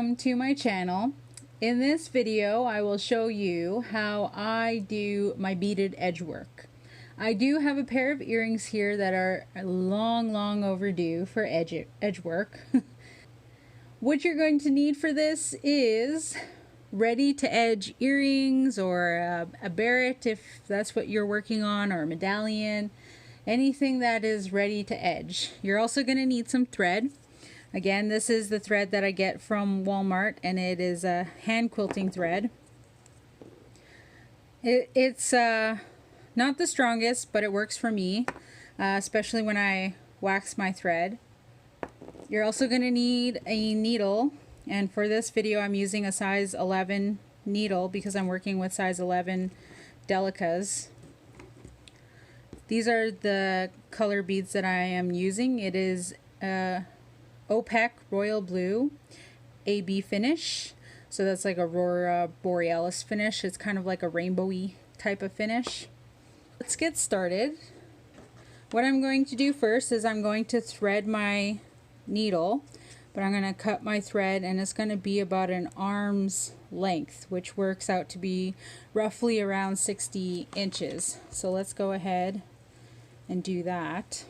welcome to my channel. In this video I will show you how I do my beaded edge work. I do have a pair of earrings here that are long overdue for edge work. What you're going to need for this is ready to edge earrings or a barrette if that's what you're working on, or a medallion, anything that is ready to edge. You're also going to need some thread. Again, this is the thread that I get from Walmart, and it is a hand quilting thread. It's not the strongest, but it works for me, especially when I wax my thread. You're also going to need a needle, and for this video I'm using a size 11 needle because I'm working with size 11 delicas. These are the color beads that I am using. It is OPEC Royal Blue AB finish, so that's like Aurora Borealis finish. It's kind of like a rainbowy type of finish. Let's get started. What I'm going to do first is I'm going to thread my needle, but I'm going to cut my thread, and it's going to be about an arm's length, which works out to be roughly around 60 inches. So let's go ahead and do that.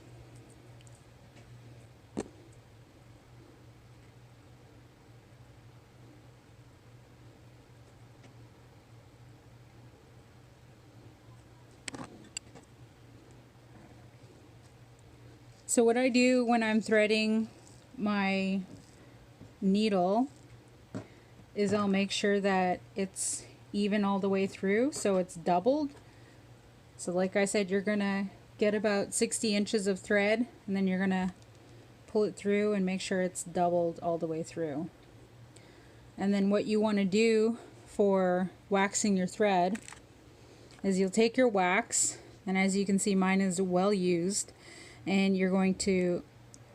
So what I do when I'm threading my needle is I'll make sure that it's even all the way through, so it's doubled. So like I said, you're gonna get about 60 inches of thread, and then you're gonna pull it through and make sure it's doubled all the way through. And then what you want to do for waxing your thread is you'll take your wax, and as you can see mine is well used, and you're going to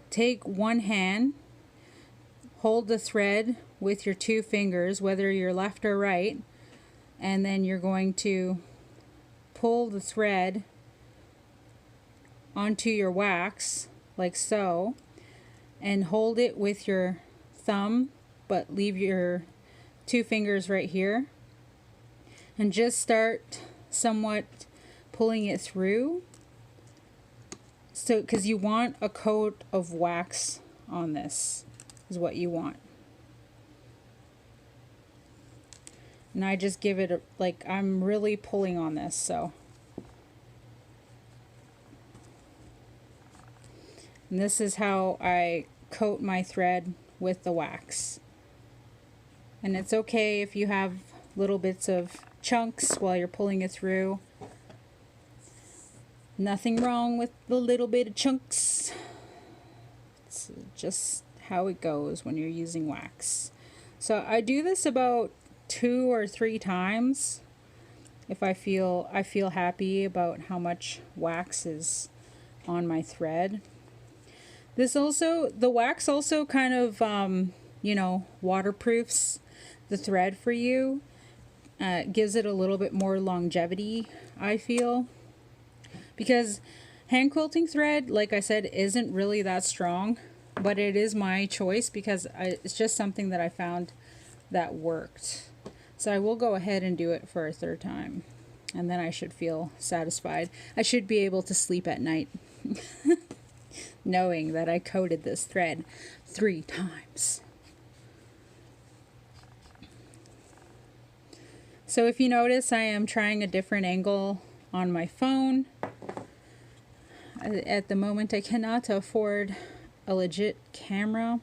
take one hand, hold the thread with your two fingers, whether you're left or right, and then you're going to pull the thread onto your wax like so, and hold it with your thumb, but leave your two fingers right here, and just start somewhat pulling it through. So, because you want a coat of wax on this, is what you want. And I just give it like I'm really pulling on this, so. And this is how I coat my thread with the wax. And it's okay if you have little bits of chunks while you're pulling it through. Nothing wrong with the little bit of chunks. It's just how it goes when you're using wax. So I do this about 2 or 3 times if I feel happy about how much wax is on my thread. The wax also kind of you know, waterproofs the thread for you. Gives it a little bit more longevity, I feel. Because hand quilting thread, like I said, isn't really that strong, but it is my choice because it's just something that I found that worked. So I will go ahead and do it for a 3rd time, and then I should feel satisfied. I should be able to sleep at night knowing that I coated this thread 3 times. So if you notice, I am trying a different angle on my phone. At the moment, I cannot afford a legit camera.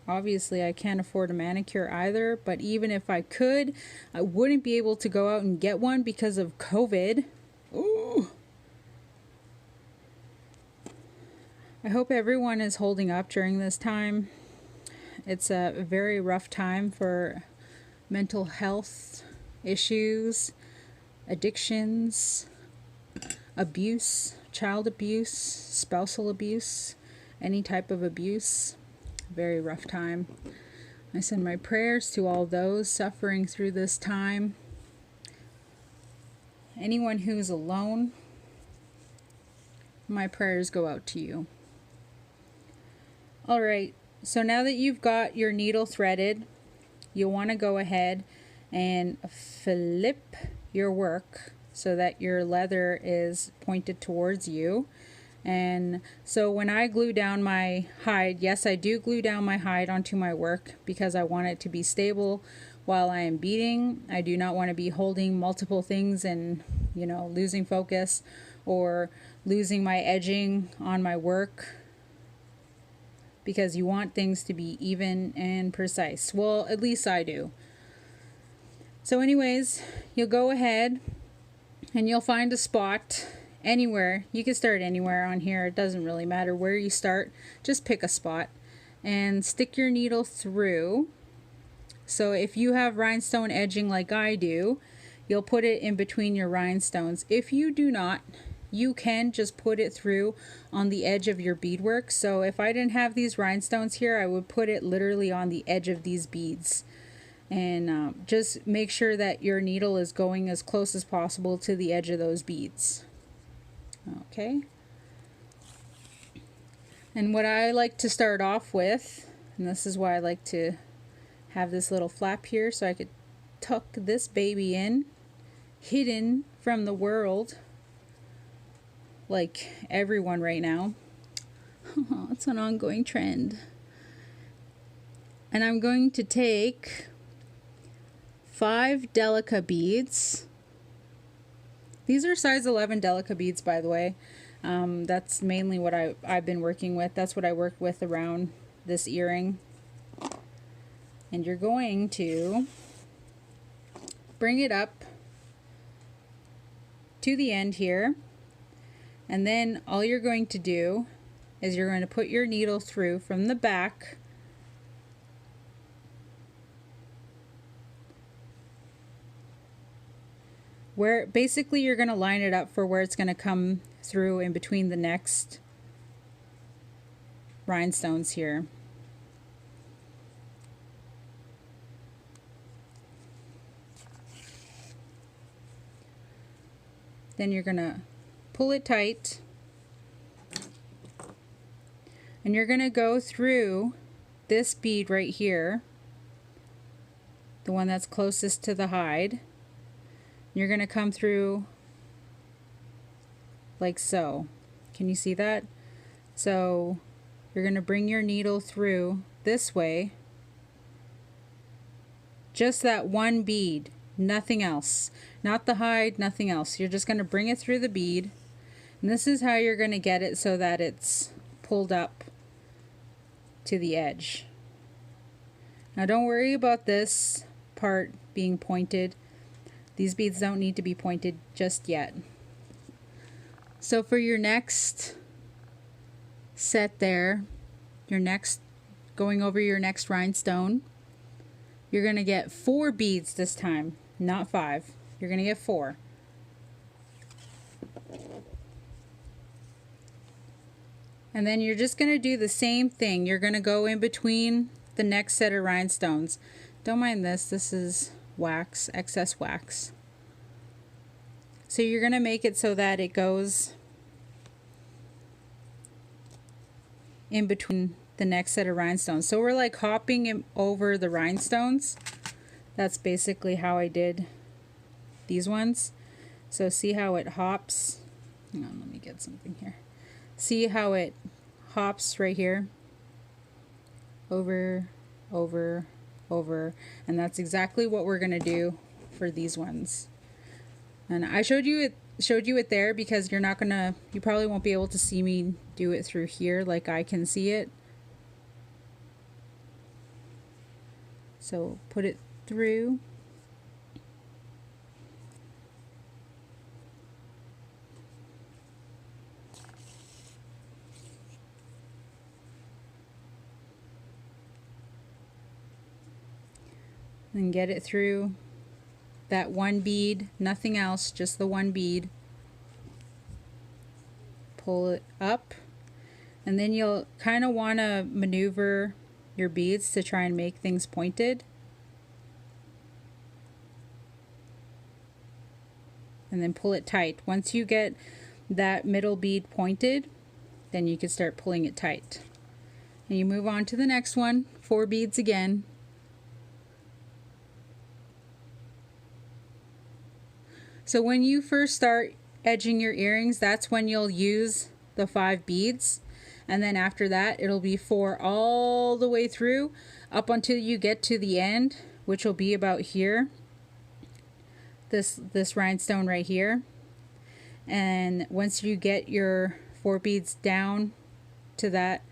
Obviously, I can't afford a manicure either, but even if I could, I wouldn't be able to go out and get one because of COVID. Ooh. I hope everyone is holding up during this time. It's a very rough time for mental health issues, addictions, abuse, child abuse, spousal abuse, any type of abuse. Very rough time. I send my prayers to all those suffering through this time. Anyone who's alone, my prayers go out to you. Alright, So now that you've got your needle threaded, you'll want to go ahead and flip your work so that your leather is pointed towards you. And so when I glue down my hide, yes, I do glue down my hide onto my work because I want it to be stable while I am beading. I do not want to be holding multiple things and, you know, losing focus or losing my edging on my work, because you want things to be even and precise. Well, at least I do. So anyways, you'll go ahead and you'll find a spot anywhere. You can start anywhere on here. It doesn't really matter where you start. Just pick a spot and stick your needle through. So if you have rhinestone edging like I do, you'll put it in between your rhinestones. If you do not, you can just put it through on the edge of your beadwork. So if I didn't have these rhinestones here, I would put it literally on the edge of these beads. And just make sure that your needle is going as close as possible to the edge of those beads. Okay. And what I like to start off with, and this is why I like to have this little flap here so I could tuck this baby in, hidden from the world, like everyone right now. It's an ongoing trend. And I'm going to take 5 Delica beads. These are size 11 Delica beads, by the way. That's mainly what I've been working with. That's what I worked with around this earring. And you're going to bring it up to the end here. And then all you're going to do is you're going to put your needle through from the back where basically you're going to line it up for where it's going to come through in between the next rhinestones here. Then you're going to pull it tight, and you're going to go through this bead right here, the one that's closest to the hide. You're going to come through like so. Can you see that? So you're going to bring your needle through this way, just that one bead, nothing else, not the hide, nothing else. You're just going to bring it through the bead, and this is how you're going to get it so that it's pulled up to the edge. Now don't worry about this part being pointed. These beads don't need to be pointed just yet. So for your next set there, going over your next rhinestone, you're going to get 4 beads this time, not 5. You're going to get 4. And then you're just going to do the same thing. You're going to go in between the next set of rhinestones. Don't mind this. This is wax, excess wax. So you're going to make it so that it goes in between the next set of rhinestones. So we're like hopping over the rhinestones. That's basically how I did these ones. So see how it hops. Hang on, let me get something here. See how it hops right here? Over, over, over. And that's exactly what we're going to do for these ones. And I showed you it there because you probably won't be able to see me do it through here like I can see it. So put it through. And get it through that one bead, nothing else, just the one bead. Pull it up, and then you'll kind of want to maneuver your beads to try and make things pointed. And then pull it tight. Once you get that middle bead pointed, then you can start pulling it tight. And you move on to the next one, 4 beads again. So when you first start edging your earrings, that's when you'll use the 5 beads. And then after that, it'll be 4 all the way through up until you get to the end, which will be about here. This rhinestone right here. And once you get your 4 beads down to that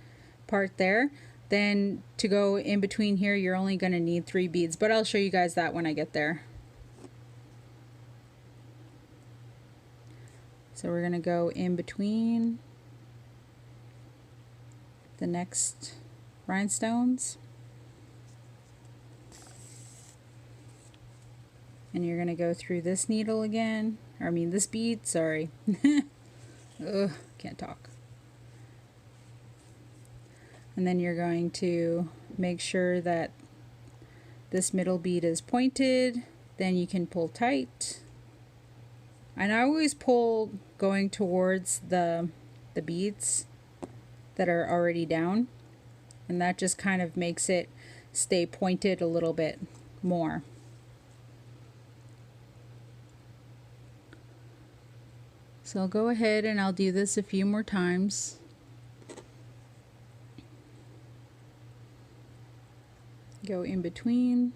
part there, then to go in between here, you're only going to need 3 beads, but I'll show you guys that when I get there. So we're going to go in between the next rhinestones. And you're going to go through this needle again, or I mean this bead, sorry. Ugh, can't talk. And then you're going to make sure that this middle bead is pointed, then you can pull tight. And I always pull going towards the beads that are already down, and that just kind of makes it stay pointed a little bit more. So I'll go ahead and I'll do this a few more times. Go in between.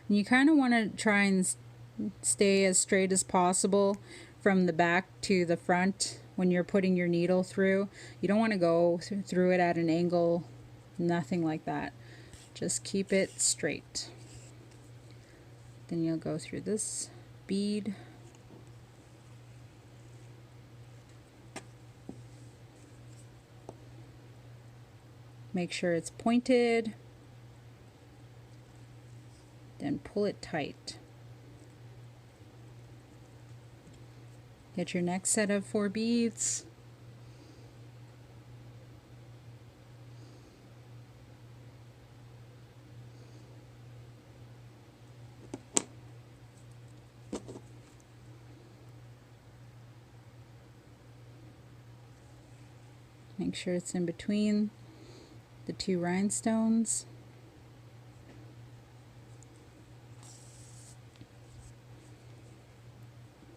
And you kind of want to try and stay as straight as possible from the back to the front when you're putting your needle through. You don't want to go through it at an angle, nothing like that. Just keep it straight. Then you'll go through this bead. Make sure it's pointed. Then pull it tight. Get your next set of 4 beads. Make sure it's in between the 2 rhinestones.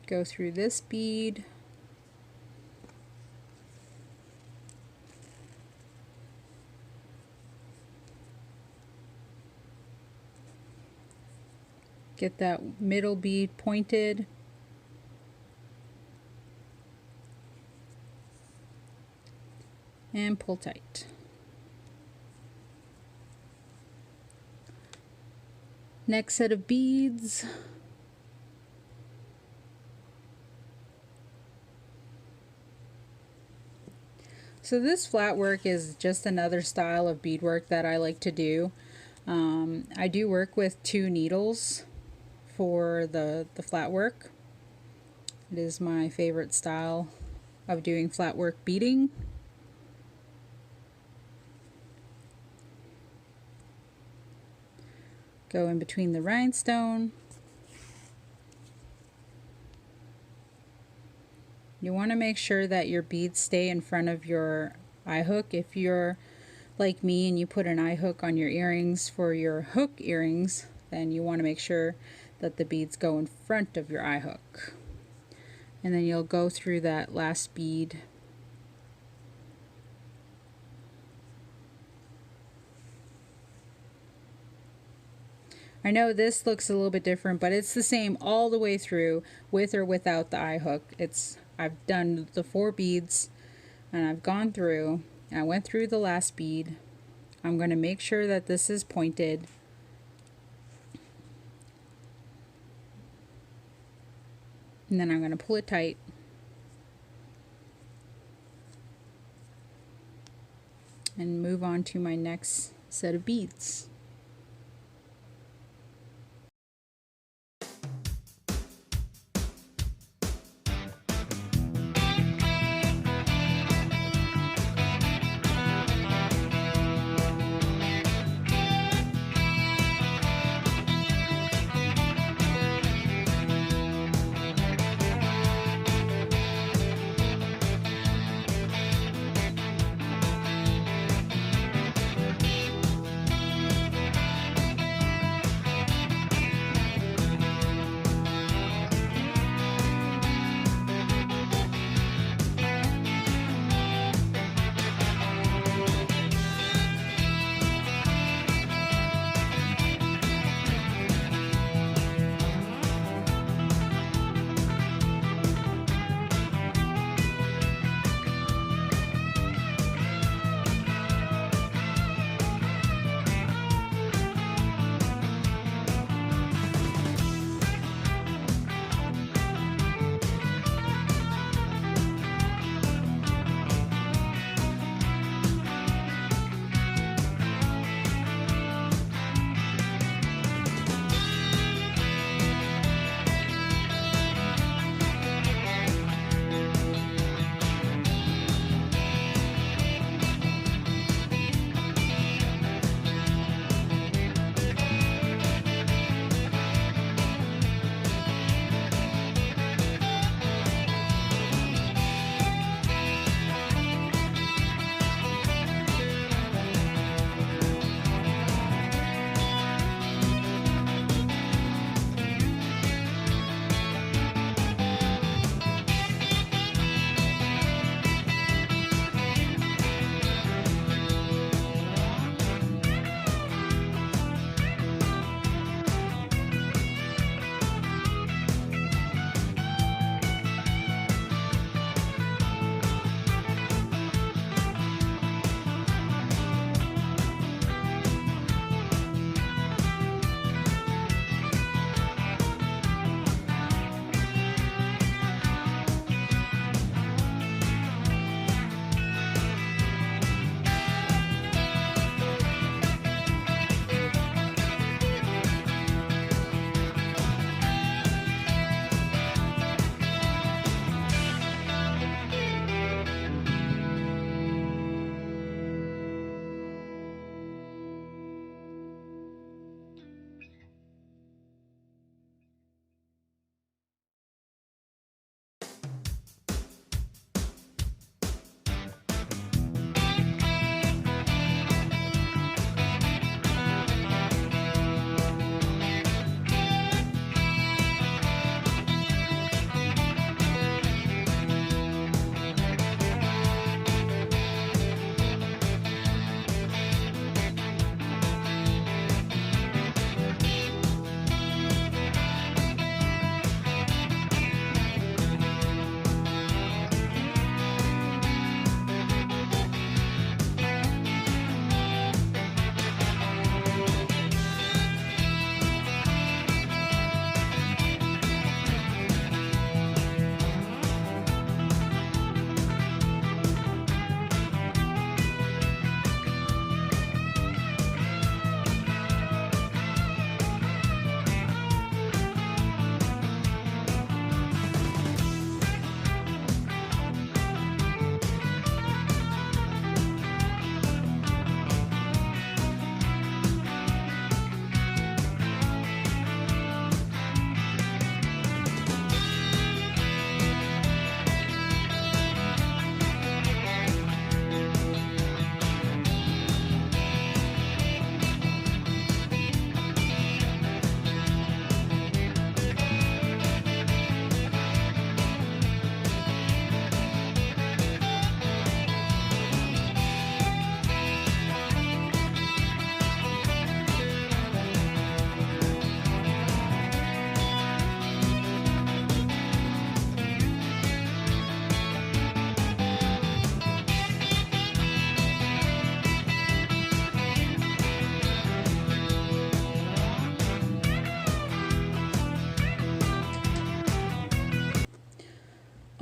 Go through this bead. Get that middle bead pointed. And pull tight. Next set of beads. So this flat work is just another style of beadwork that I like to do. I do work with 2 needles for the flat work. It is my favorite style of doing flat work beading. Go in between the rhinestone. You want to make sure that your beads stay in front of your eye hook. If you're like me and you put an eye hook on your earrings for your hook earrings, then you want to make sure that the beads go in front of your eye hook. And then you'll go through that last bead. I know this looks a little bit different, but it's the same all the way through, with or without the eye hook. I've done the 4 beads and I've gone through. I went through the last bead. I'm going to make sure that this is pointed. And then I'm going to pull it tight. And move on to my next set of beads.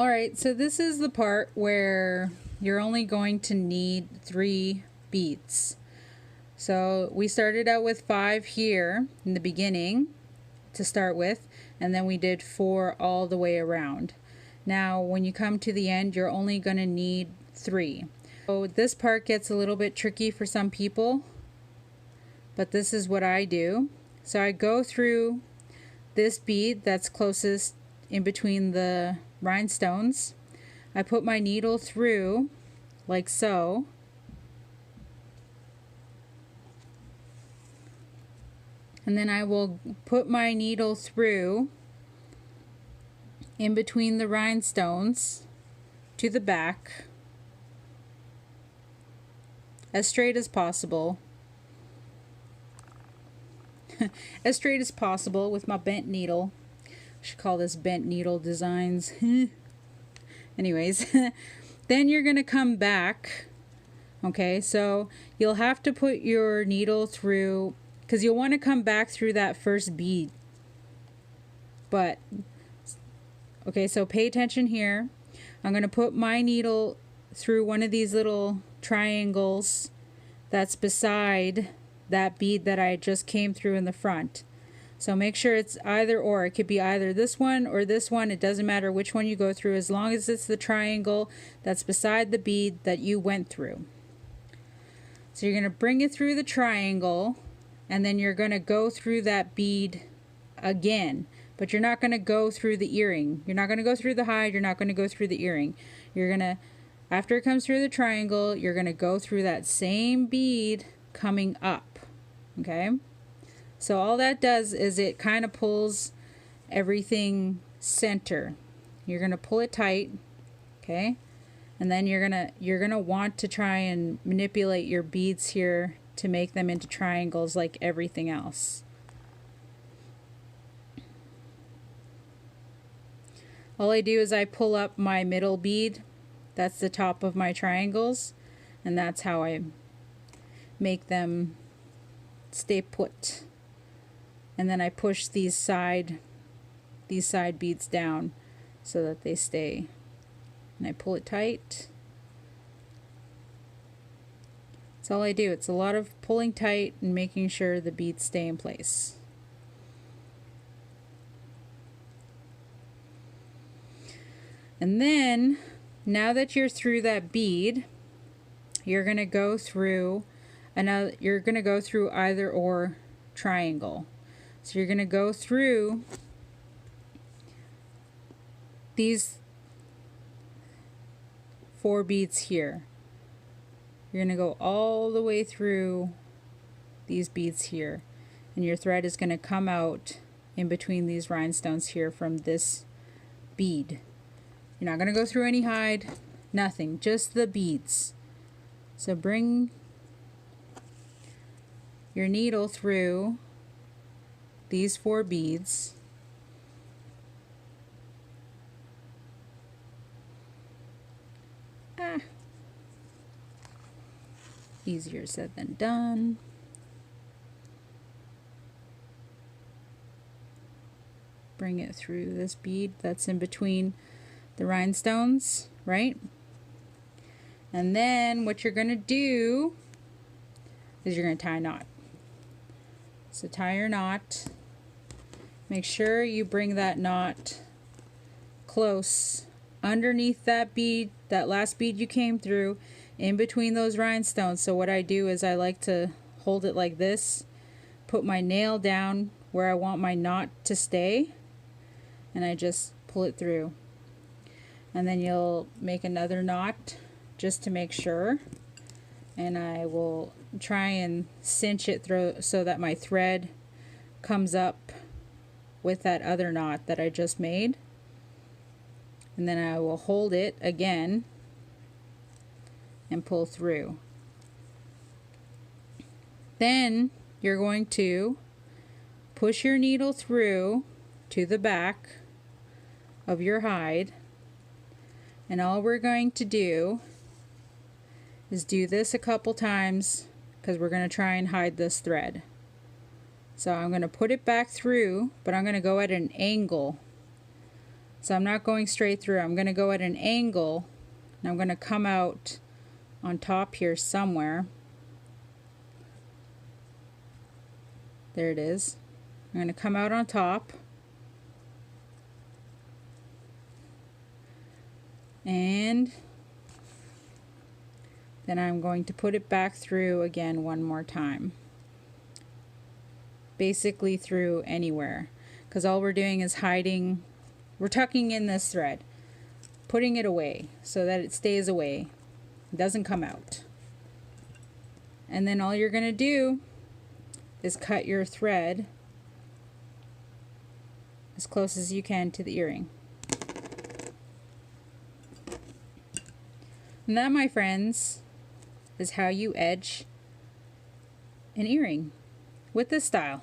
Alright, so this is the part where you're only going to need 3 beads. So we started out with 5 here in the beginning to start with, and then we did 4 all the way around. Now when you come to the end, you're only going to need 3. So this part gets a little bit tricky for some people, but this is what I do. So I go through this bead that's closest in between the rhinestones. I put my needle through like so, and then I will put my needle through in between the rhinestones to the back as straight as possible. As straight as possible with my bent needle. I should call this bent needle designs. Anyways, then you're going to come back. Okay, so you'll have to put your needle through, because you'll want to come back through that first bead. But, okay, so pay attention here. I'm going to put my needle through one of these little triangles that's beside that bead that I just came through in the front. So make sure it's either or. It could be either this one or this one. It doesn't matter which one you go through, as long as it's the triangle that's beside the bead that you went through. So you're going to bring it through the triangle, and then you're going to go through that bead again. But you're not going to go through the earring. You're not going to go through the hide. You're not going to go through the earring. You're going to, after it comes through the triangle, you're going to go through that same bead coming up. Okay, so all that does is it kind of pulls everything center. You're gonna pull it tight, okay, and then you're gonna want to try and manipulate your beads here to make them into triangles like everything else. All I do is I pull up my middle bead. That's the top of my triangles, and that's how I make them stay put. And then I push these side beads down so that they stay, and I pull it tight. That's all I do. It's a lot of pulling tight and making sure the beads stay in place. And then now that you're through that bead, you're going to go through either or triangle. So you're going to go through these 4 beads here. You're going to go all the way through these beads here, and your thread is going to come out in between these rhinestones here from this bead. You're not going to go through any hide, nothing, just the beads. So bring your needle through these 4 beads. Easier said than done. Bring it through this bead that's in between the rhinestones, right? And then what you're going to do is you're going to tie a knot. So tie your knot. Make sure you bring that knot close underneath that bead, that last bead you came through, in between those rhinestones. So what I do is I like to hold it like this, put my nail down where I want my knot to stay, and I just pull it through. And then you'll make another knot just to make sure, and I will try and cinch it through so that my thread comes up with that other knot that I just made, and then I will hold it again and pull through. Then you're going to push your needle through to the back of your hide, and all we're going to do is do this a couple times because we're going to try and hide this thread. So I'm going to put it back through, but I'm going to go at an angle So I'm not going straight through. I'm going to go at an angle, and I'm going to come out on top here somewhere. There it is. I'm going to come out on top. And then I'm going to put it back through again one more time. Basically through anywhere, because all we're doing is hiding, we're tucking in this thread, putting it away so that it stays away, it doesn't come out. And then all you're going to do is cut your thread as close as you can to the earring. And that, my friends, is how you edge an earring with this style.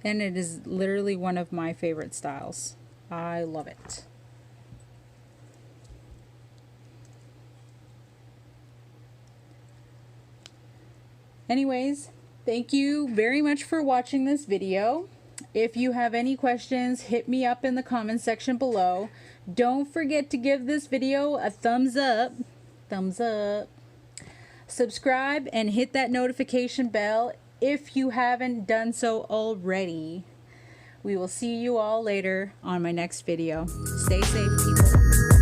And it is literally one of my favorite styles. I love it. Anyways, thank you very much for watching this video. If you have any questions, hit me up in the comment section below. Don't forget to give this video a thumbs up. Thumbs up. Subscribe and hit that notification bell if you haven't done so already. We will see you all later on my next video. Stay safe, people.